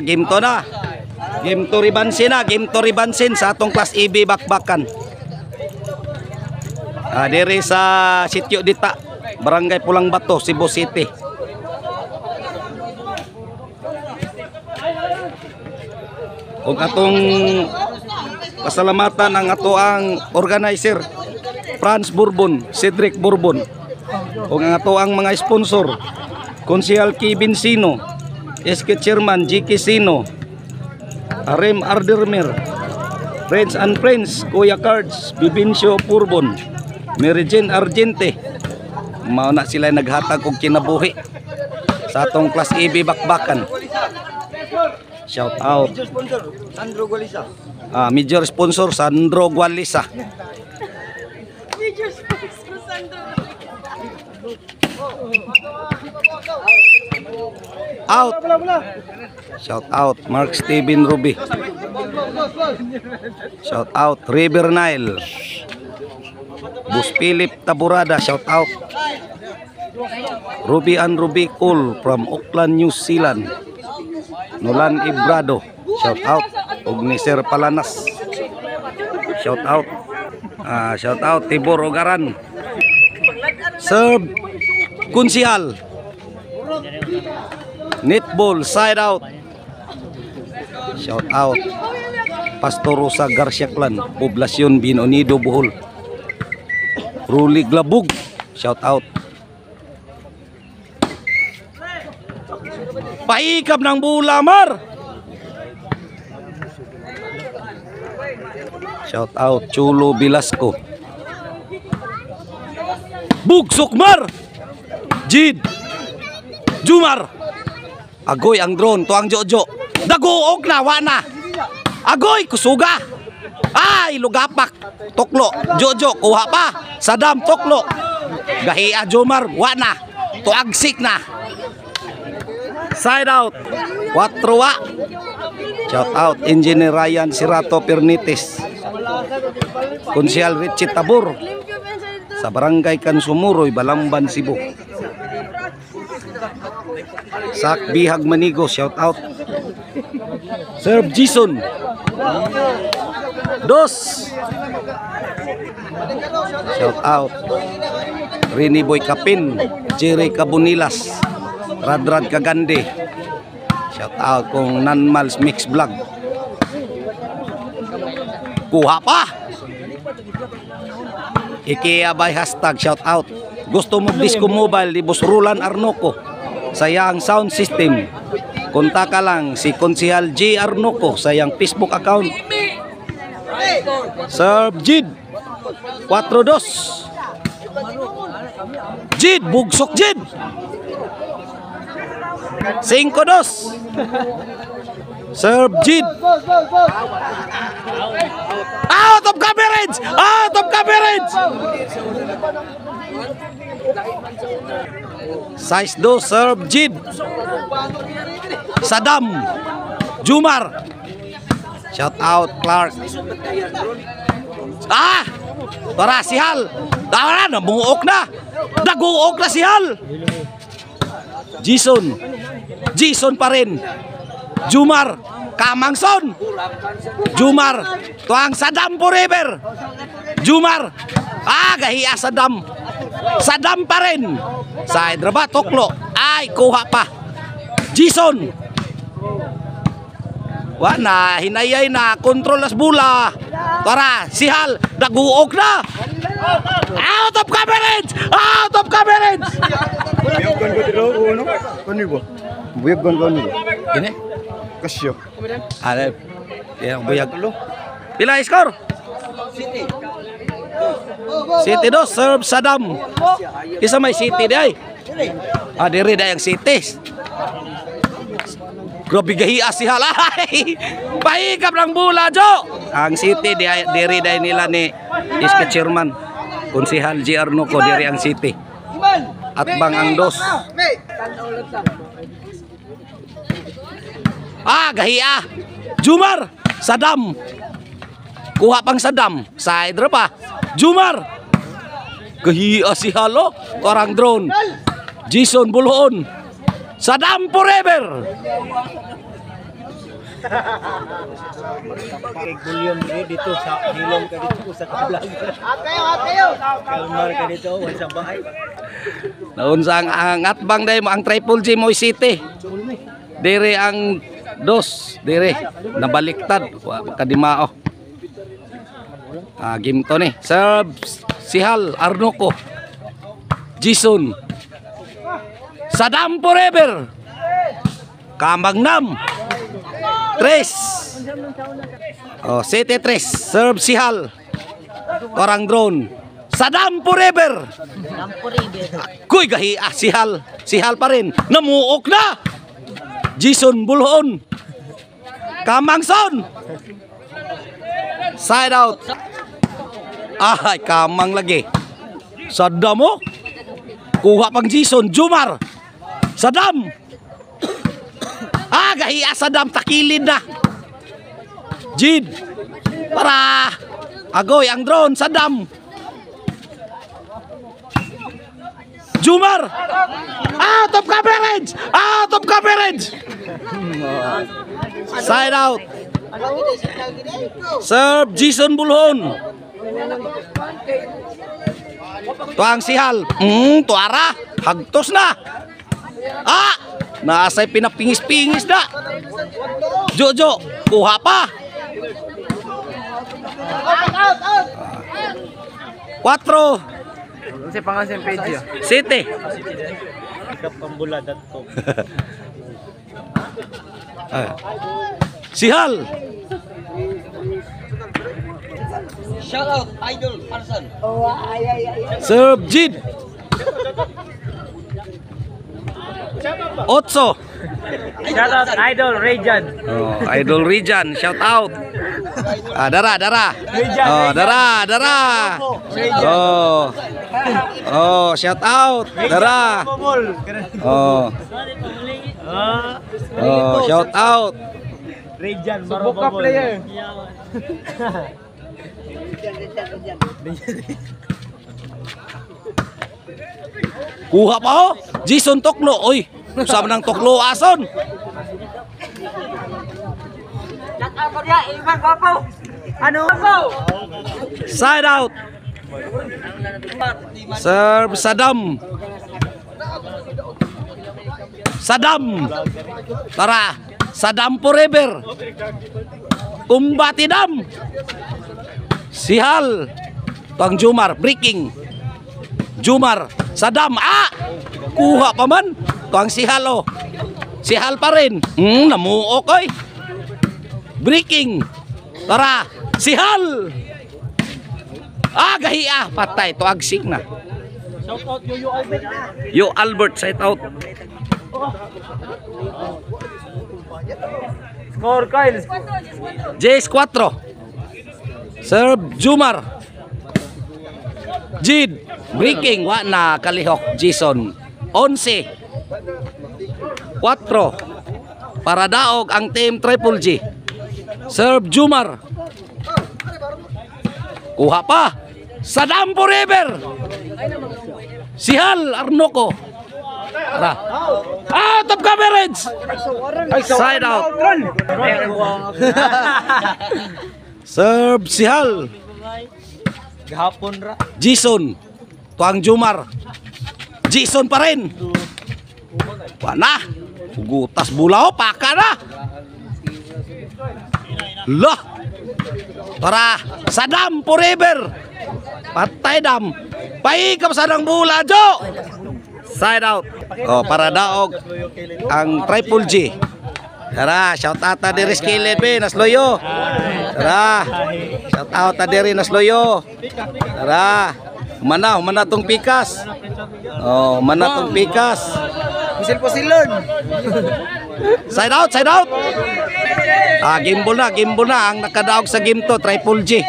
Game to na. Game to ribansin na. Game to ribansin sa atong Class EB bakbakan. Diri sa Sitio Dita, Barangay Pulang Bato, Cebu City. Ug atong pasalamatan ang atoang organizer Franz Bourbon, Cedric Bourbon. Ug ang atoang mga sponsor Konsehal Kevin Sino, SK Chairman GK Sino, Arem Ardermer, Friends and Friends, Kuya Cards, Bibincio Bourbon, Mary Jane Argente. Mao na sila naghatag og kinabuhi sa atong Class EB bakbakan. Shout out. Major sponsor Sandro Gualisa. Major sponsor Sandro Gualisa. Major sponsor Sandro. Out. Shout out Mark Steven Ruby. Shout out River Nile. Bus Philip Taburada, shout out. Ruby and Ruby Cool from Auckland, New Zealand. Nolan Ibrado, shout out. Og ni Sir Palanas, shout out. Shout out Tibor Ogaran. Sir Kunsihal, Netball side out, shout out. Pastor Rosa Garcia Clan, Poblasyon Binonido, Bohol. Ruli Glabug, shout out. Paikab ng Bulamar, shout out. Chulo Bilasco, Bugsukmar, Jid Jumar. Agoy ang drone, tuang Jojo. Daguog na, wana. Agoy, kusuga. Ay, lugapak. Tuklo, Jojo, kuha pa. Sadam, tuklo. Gahia Jumar, wana. Tuagsik na. Side out, 4 wa. Shout out Engineer Ryan Sirato Pernites, Konsehal Richie Tabur sa Barangay Kansumuroy, Balamban, Cebu. Sak Bihag Manigo, shout out. Sir Jason Dos, shout out. Rini Boy Kapin, Jerry Cabunilas, Radrad Kagande, shout out kung Nanmals Mix Vlog. Kuha pa. IKEA by hashtag, shout out. Gusto mo disco mobile di Boss Roland Arnoco, sayang sound system. Kontak ka lang si Konsehal G Arnoco sa yang Facebook account. Sir Jid 42, Jid Bugsok Jid 52, Sir Jid. Out of coverage! Out of coverage! Size 2, Sir Jid. Sadam Jumar, shout out. Clark. Tara si Hal. Tara na, bunguok na. Naguok na si Hal. Jason pa rin. Jumar, Kamangson. Jumar, tuang Sadam forever. Jumar, gahiya Sadam. Sadam pa rin. Sa Hyderabad, Toklo. Ay, kuha pa. Jason. Wana, hinayay na. Kontrol las bula. Tara, si Hal. Naguog na. Out of coverage! Out of coverage! Buyag ko dito uno. Kani ba? Buyag ko ano ba? Ini? Kasyo. Yang buyag. Pila skor? City 2, serve Sadam. Isa may City di ay. Diri da yang City. Grabe gahiya si Hal. Pahikap ng bula, Jo. Ang City diri da nila ni SK Chairman Konsehal G Arnoco, diri ang City. At bang ang 2. Gahiya. Jumar, Sadam. Kuha pang Sadam. Side pa. Jumar. Gahiya si Halo. Orang drone. Jason Buluon. Sadam forever. Kay Gulyon dito sa hilong ka dito sa kablag. Atayo. Kalmar ka dito sa bahay. Naunsa ang atbang day mo ang Triple J Moy City. Dire ang dos, dire nabaliktad kadimao. Game to ni. Serve Sihal Arnoko. Jason. Sadam forever. Kamangnam. 3. Oh, 7-3. Serve Sihal. Orang drone. Sadam forever. Kuy gahi Sihal. Sihal pa rin. Namuok na. Jason Bulhon. Kamangson. Side out. Ay, kamang lagi. Sadam mo. Kuha pang Jason. Jumar. Sadam. Gahiya Sadam. Takilid na. Jid. Para. Agoy ang drone. Sadam. Jumar. Out of coverage. Out of coverage. Side out. Serve Jason Bulhon. Tuang Sihal. Tuara. Hagtos na. Naasay pinapingis-pingis na. Jojo. Kuha pa. 4. Kasi pangalan page ya. City. Ikap pambula dato. Sihal. Shout out Idol Arsan. Serve Jid. 8. Shout out Idol Rejan. Idol Rijan, shout out. Dara. Dara. Shout out. Dara. Shout out. Rejan Subuka player. Kuha pa ho. Jason Toklo. Oy, sama ng Toklo ason. Side out. Serve Sadam. Sadam. Tara. Sadam forever. Umbati dam. Sihal. Tuang Jumar. Breaking. Jumar. Sadam. Kuha pa man. Tuang Sihal oh. Sihal pa rin. Namuok oy. Breaking. Tara. Sihal. Gahiya. Patay. Tuag sing na. Shout out Yo Albert. Yo Albert. Shout out. Score Kyle. Jace 4. Serve Jumar. Jid. Breaking. Wa na kalihok. Jason. 11. 4. Para daog ang team Triple J. Serve Jumar. Kuha pa. Sadam forever. Sihal Arnoko. Tara. Out of coverage. Side out. Serve Sihal. Gahapon ra. Jason. Tuang Jumar. Jason pa rin. Wana. Hugutas bulaw. Paka na. Lah. Tara. Sadam forever. Patay dam. Paikap sadang bula Jo. Side out. Para daog ang Triple J. Tara, shout out ta diri skillet be nasloyo. Tara. Shout out ta diri nasloyo. Tara. Mana tong pikas. Mana tong pikas. Misil po silon. Side out. Gimbal na ang nakadaog sa game to Triple J.